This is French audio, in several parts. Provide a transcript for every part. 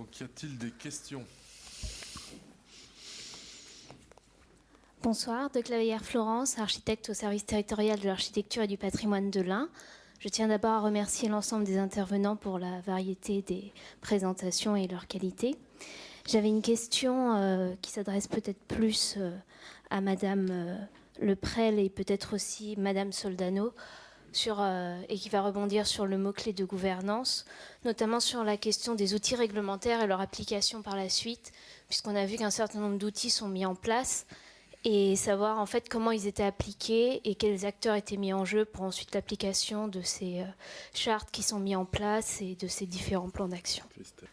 Donc, y a-t-il des questions? Bonsoir, de Claveillère Florence, architecte au service territorial de l'architecture et du patrimoine de l'Ain. Je tiens d'abord à remercier l'ensemble des intervenants pour la variété des présentations et leur qualité. J'avais une question qui s'adresse peut-être plus à Madame Leprel et peut-être aussi Madame Soldano, et qui va rebondir sur le mot-clé de gouvernance, notamment sur la question des outils réglementaires et leur application par la suite, puisqu'on a vu qu'un certain nombre d'outils sont mis en place, et savoir en fait comment ils étaient appliqués et quels acteurs étaient mis en jeu pour ensuite l'application de ces chartes qui sont mis en place et de ces différents plans d'action.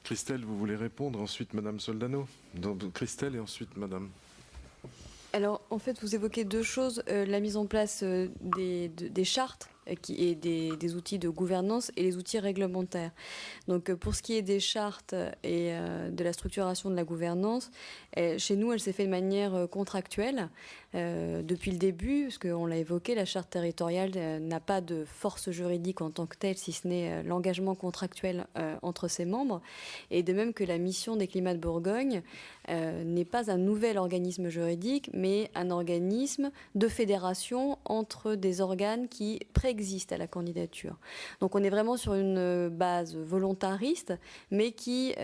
Christelle, vous voulez répondre? Ensuite, Madame Soldano. Donc, Christelle et ensuite Madame. Alors, en fait, vous évoquez deux choses, la mise en place des chartes et des outils de gouvernance et les outils réglementaires. Donc, pour ce qui est des chartes et de la structuration de la gouvernance, chez nous, elle s'est faite de manière contractuelle depuis le début, parce qu'on l'a évoqué, la charte territoriale n'a pas de force juridique en tant que telle, si ce n'est l'engagement contractuel entre ses membres, et de même que la mission des climats de Bourgogne n'est pas un nouvel organisme juridique, mais un organisme de fédération entre des organes qui préexistent à la candidature. Donc on est vraiment sur une base volontariste, mais qui,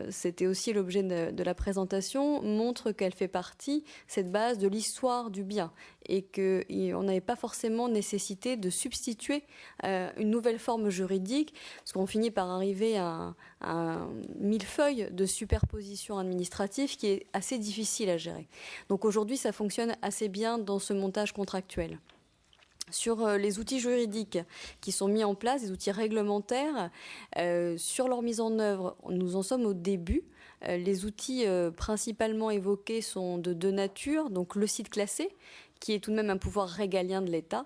c'était aussi l'objet de la présentation, montre qu'elle fait partie, cette base, de l'histoire du bien, et qu'on n'avait pas forcément nécessité de substituer une nouvelle forme juridique, parce qu'on finit par arriver à un millefeuille de superposition administrative qui est assez difficile à gérer. Donc aujourd'hui, ça fonctionne assez bien dans ce montage contractuel. Sur les outils juridiques qui sont mis en place, les outils réglementaires, sur leur mise en œuvre, nous en sommes au début. Les outils principalement évoqués sont de deux natures, donc le site classé, qui est tout de même un pouvoir régalien de l'État.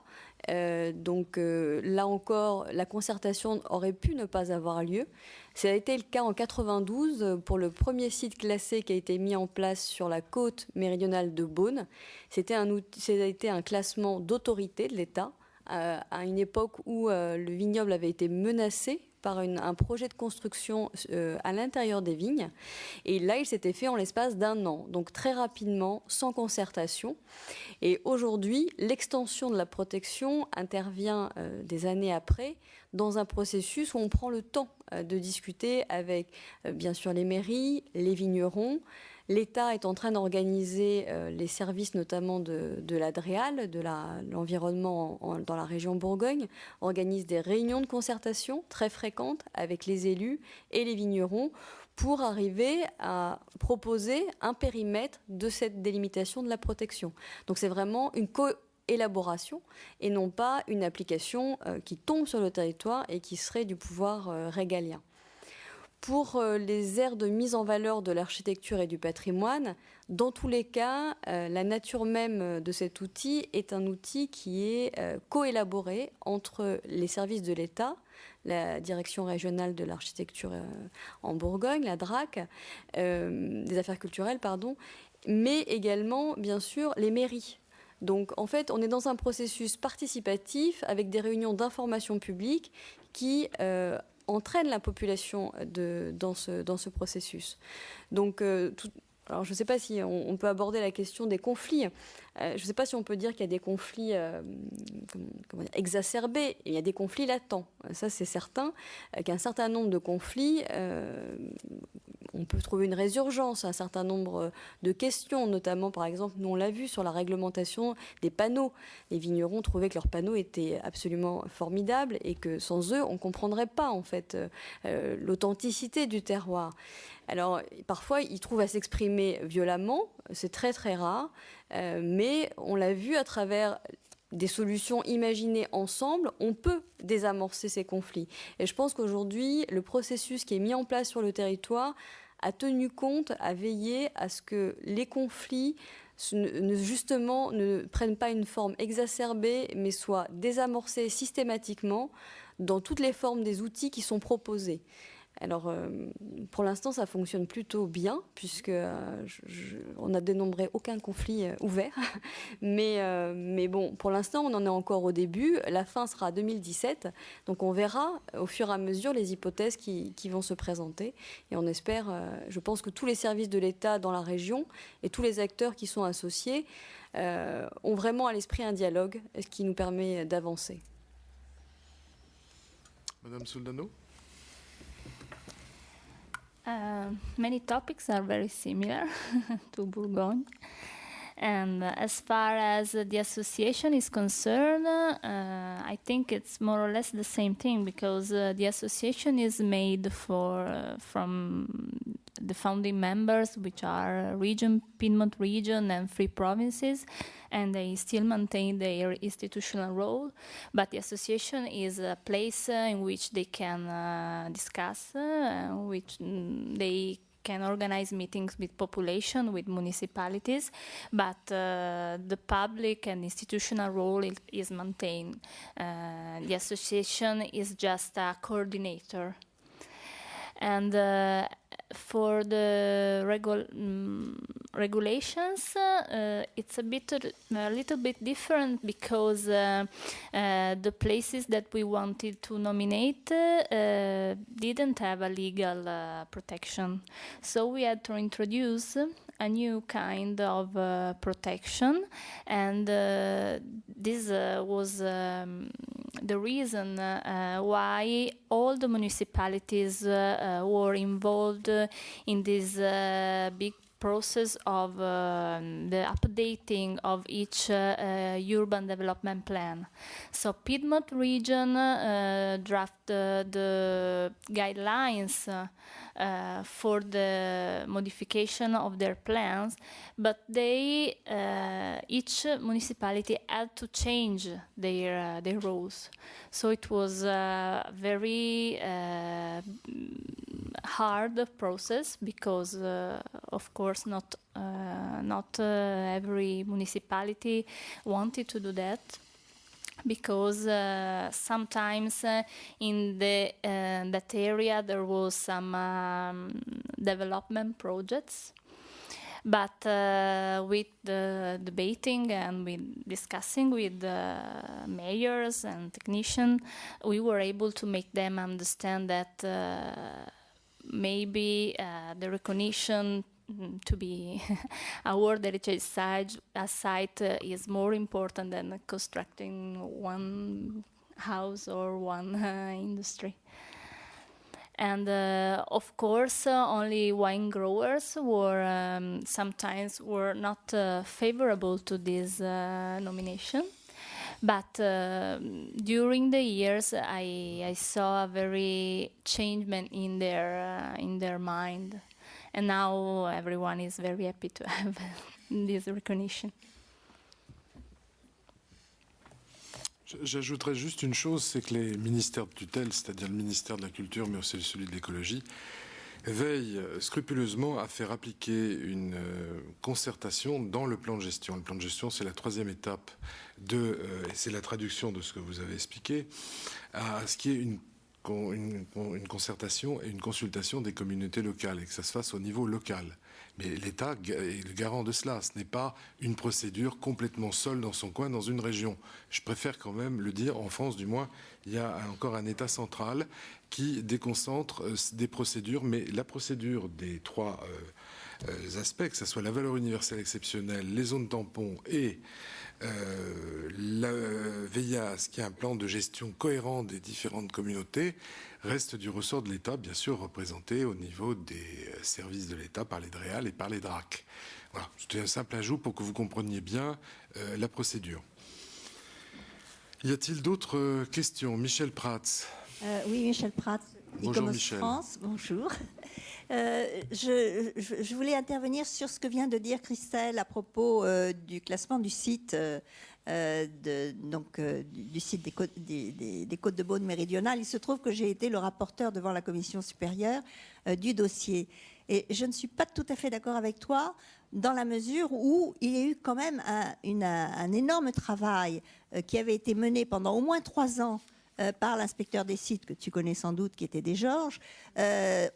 Donc là encore, la concertation aurait pu ne pas avoir lieu. Ça a été le cas en 92 pour le premier site classé qui a été mis en place sur la côte méridionale de Beaune. Ça a été un classement d'autorité de l'État à une époque où le vignoble avait été menacé par un projet de construction à l'intérieur des vignes. Et là, il s'était fait en l'espace d'un an, donc très rapidement, sans concertation. Et aujourd'hui, l'extension de la protection intervient des années après, dans un processus où on prend le temps de discuter avec, bien sûr, les mairies, les vignerons. L'État est en train d'organiser les services notamment de l'ADREAL, de l'environnement dans la région Bourgogne, organise des réunions de concertation très fréquentes avec les élus et les vignerons pour arriver à proposer un périmètre de cette délimitation de la protection. Donc c'est vraiment une élaboration et non pas une application qui tombe sur le territoire et qui serait du pouvoir régalien. Pour les aires de mise en valeur de l'architecture et du patrimoine, dans tous les cas, la nature même de cet outil est un outil qui est coélaboré entre les services de l'État, la Direction régionale de l'architecture en Bourgogne, la DRAC, des affaires culturelles, pardon, mais également, bien sûr, les mairies. Donc, en fait, on est dans un processus participatif avec des réunions d'information publique qui entraînent la population dans ce processus. Donc, alors je ne sais pas si on peut aborder la question des conflits. Je ne sais pas si on peut dire qu'il y a des conflits exacerbés. Il y a des conflits latents. Ça, c'est certain. Qu'un certain nombre de conflits, on peut trouver une résurgence, un certain nombre de questions, notamment, par exemple, nous on l'a vu sur la réglementation des panneaux. Les vignerons trouvaient que leurs panneaux étaient absolument formidables et que sans eux, on ne comprendrait pas, en fait, l'authenticité du terroir. Alors, parfois, ils trouvent à s'exprimer violemment, c'est très très rare, mais on l'a vu à travers des solutions imaginées ensemble, on peut désamorcer ces conflits. Et je pense qu'aujourd'hui, le processus qui est mis en place sur le territoire a tenu compte, a veillé à ce que les conflits justement ne prennent pas une forme exacerbée, mais soient désamorcés systématiquement dans toutes les formes des outils qui sont proposés. Alors, pour l'instant, ça fonctionne plutôt bien, puisque on n'a dénombré aucun conflit ouvert. Mais bon, pour l'instant, on en est encore au début. La fin sera 2017. Donc, on verra au fur et à mesure les hypothèses qui vont se présenter. Et on espère, je pense que tous les services de l'État dans la région et tous les acteurs qui sont associés ont vraiment à l'esprit un dialogue, ce qui nous permet d'avancer. Madame Soldano? Many topics are very similar to Bourgogne. And as far as the association is concerned, I think it's more or less the same thing, because the association is made from the founding members, which are Piedmont region and 3 provinces, and they still maintain their institutional role. But the association is a place in which they can discuss, which they can organize meetings with population, with municipalities, but the public and institutional role is maintained. The association is just a coordinator. And for the regulations, it's a little bit different, because the places that we wanted to nominate didn't have a legal protection. So we had to introduce a new kind of protection, and this was the reason why all the municipalities were involved in this big process of the updating of each urban development plan. So Piedmont region drafted the guidelines for the modification of their plans, but they each municipality had to change their rules. So it was a very hard process, because of course not every municipality wanted to do that, because sometimes in that area there was some development projects. But with the debating and with discussing with the mayors and technicians, we were able to make them understand that maybe the recognition to be a World Heritage site is more important than constructing one house or one industry. And of course, only wine growers sometimes were not favorable to this nomination. But during the years, I saw a very changement in their mind, and now everyone is very happy to have this recognition. J'ajouterais juste une chose, c'est que les ministères de tutelle, c'est-à-dire le ministère de la Culture, mais aussi celui de l'Écologie, veillent scrupuleusement à faire appliquer une concertation dans le plan de gestion. Le plan de gestion, c'est la 3e étape et c'est la traduction de ce que vous avez expliqué, à ce qui est une concertation et une consultation des communautés locales, et que ça se fasse au niveau local. Mais l'État est le garant de cela. Ce n'est pas une procédure complètement seule dans son coin, dans une région. Je préfère quand même le dire, en France du moins, il y a encore un État central qui déconcentre des procédures, mais la procédure des 3 aspects, que ce soit la valeur universelle exceptionnelle, les zones tampons et la VIAS, qui est un plan de gestion cohérent des différentes communautés, reste du ressort de l'État, bien sûr représenté au niveau des services de l'État par les DREAL et par les DRAC. Voilà, c'était un simple ajout pour que vous compreniez bien la procédure. Y a-t-il d'autres questions? Michel Prats. Oui, Michel Prats, Bonjour e-commerce Michel. France, bonjour. Je voulais intervenir sur ce que vient de dire Christelle à propos du classement du site, du site des Côtes de Beaune méridionales. Il se trouve que j'ai été le rapporteur devant la commission supérieure du dossier. Et je ne suis pas tout à fait d'accord avec toi, dans la mesure où il y a eu quand même un énorme travail qui avait été mené pendant au moins 3 ans par l'inspecteur des sites, que tu connais sans doute, qui était des Georges,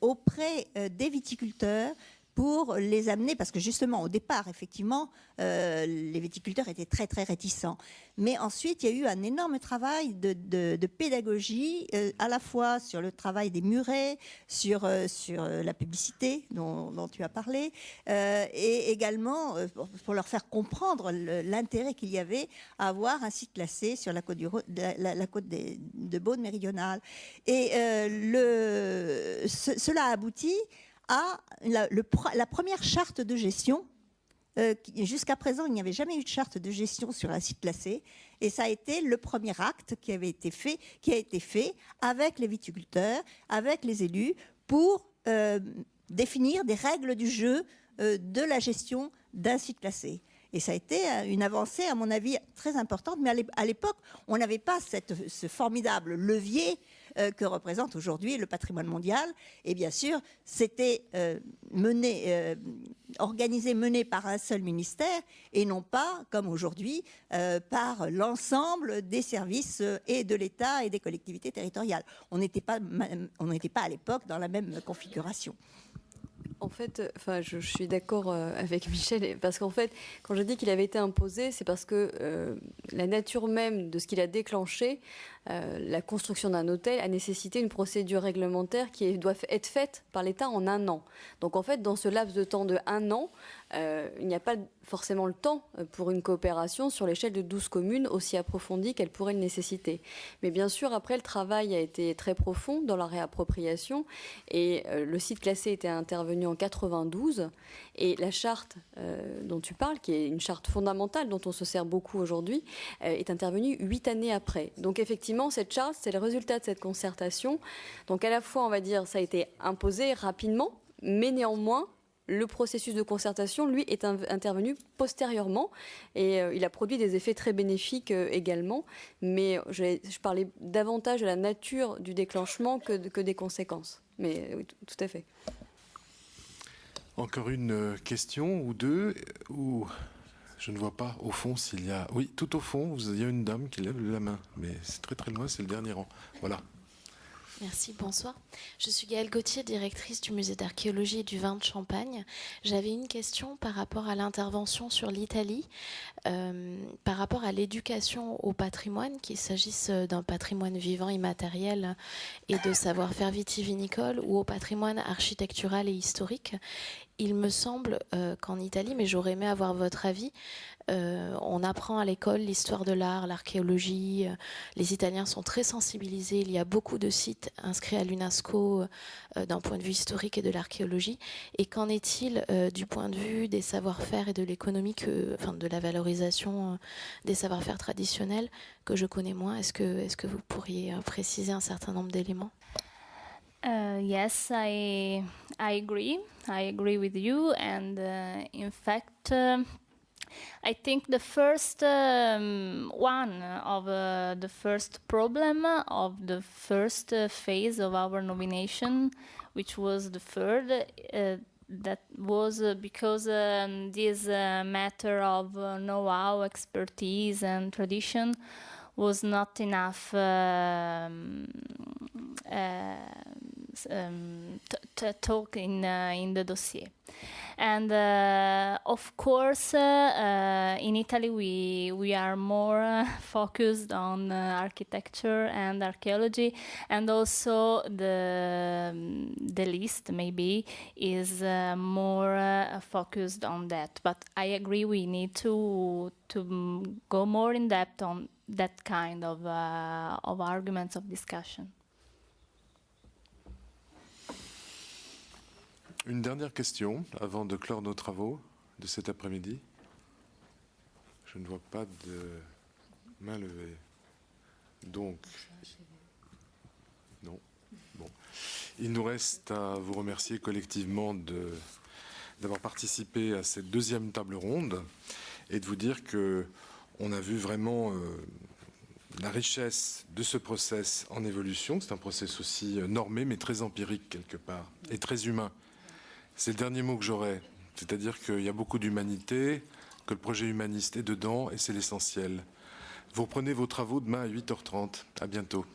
auprès des viticulteurs, pour les amener, parce que justement au départ, effectivement, les viticulteurs étaient très très réticents. Mais ensuite, il y a eu un énorme travail de pédagogie, à la fois sur le travail des murets, sur la publicité dont tu as parlé, et également pour leur faire comprendre l'intérêt qu'il y avait à avoir un site classé sur la côte, la côte de Beaune méridionale. Et cela a abouti à la première charte de gestion. Jusqu'à présent, il n'y avait jamais eu de charte de gestion sur un site classé. Et ça a été le premier acte qui a été fait avec les viticulteurs, avec les élus, pour définir des règles du jeu de la gestion d'un site classé. Et ça a été une avancée, à mon avis, très importante. Mais à l'époque, on n'avait pas ce formidable levier que représente aujourd'hui le patrimoine mondial. Et bien sûr, c'était mené par un seul ministère et non pas, comme aujourd'hui, par l'ensemble des services et de l'État et des collectivités territoriales. On n'était pas à l'époque dans la même configuration. En fait, je suis d'accord avec Michel, parce qu'en fait, quand je dis qu'il avait été imposé, c'est parce que la nature même de ce qu'il a déclenché, la construction d'un hôtel, a nécessité une procédure réglementaire qui doit être faite par l'État en 1 an. Donc en fait, dans ce laps de temps de 1 an, il n'y a pas forcément le temps pour une coopération sur l'échelle de 12 communes aussi approfondie qu'elle pourrait le nécessiter. Mais bien sûr, après, le travail a été très profond dans la réappropriation et le site classé était intervenu en 92 et la charte dont tu parles, qui est une charte fondamentale dont on se sert beaucoup aujourd'hui, est intervenue 8 années après. Donc effectivement, cette charte, c'est le résultat de cette concertation. Donc à la fois, on va dire, ça a été imposé rapidement, mais néanmoins, le processus de concertation, lui, est intervenu postérieurement et il a produit des effets très bénéfiques également. Mais je parlais davantage de la nature du déclenchement que des conséquences. Mais oui, tout à fait. Encore une question ou deux ou je ne vois pas au fond s'il y a... Oui, tout au fond, il y a une dame qui lève la main. Mais c'est très très loin, c'est le dernier rang. Voilà. Merci, bonsoir. Je suis Gaëlle Gauthier, directrice du musée d'archéologie et du vin de Champagne. J'avais une question par rapport à l'intervention sur l'Italie, par rapport à l'éducation au patrimoine, qu'il s'agisse d'un patrimoine vivant immatériel et de savoir-faire vitivinicole ou au patrimoine architectural et historique. Il me semble qu'en Italie, mais j'aurais aimé avoir votre avis, on apprend à l'école l'histoire de l'art, l'archéologie. Les Italiens sont très sensibilisés. Il y a beaucoup de sites inscrits à l'UNESCO d'un point de vue historique et de l'archéologie. Et qu'en est-il du point de vue des savoir-faire et de l'économie, de la valorisation des savoir-faire traditionnels que je connais moins? Est-ce que vous pourriez préciser un certain nombre d'éléments? Yes, I agree. I agree with you. And in fact, I think the first one of the first problem of the first phase of our nomination, which was the third, that was because this matter of know-how, expertise, and tradition was not enough talk in the dossier. And of course, in Italy, we are more focused on architecture and archaeology, and also the list maybe is more focused on that. But I agree, we need to go more in depth on that kind of arguments of discussion. Une dernière question avant de clore nos travaux de cet après-midi. Je ne vois pas de main levée. Donc, non. Bon. Il nous reste à vous remercier collectivement d'avoir participé à cette deuxième table ronde et de vous dire que on a vu vraiment la richesse de ce process en évolution. C'est un process aussi normé, mais très empirique quelque part, et très humain. C'est le dernier mot que j'aurai, c'est-à-dire qu'il y a beaucoup d'humanité, que le projet humaniste est dedans, et c'est l'essentiel. Vous reprenez vos travaux demain à 8h30. À bientôt.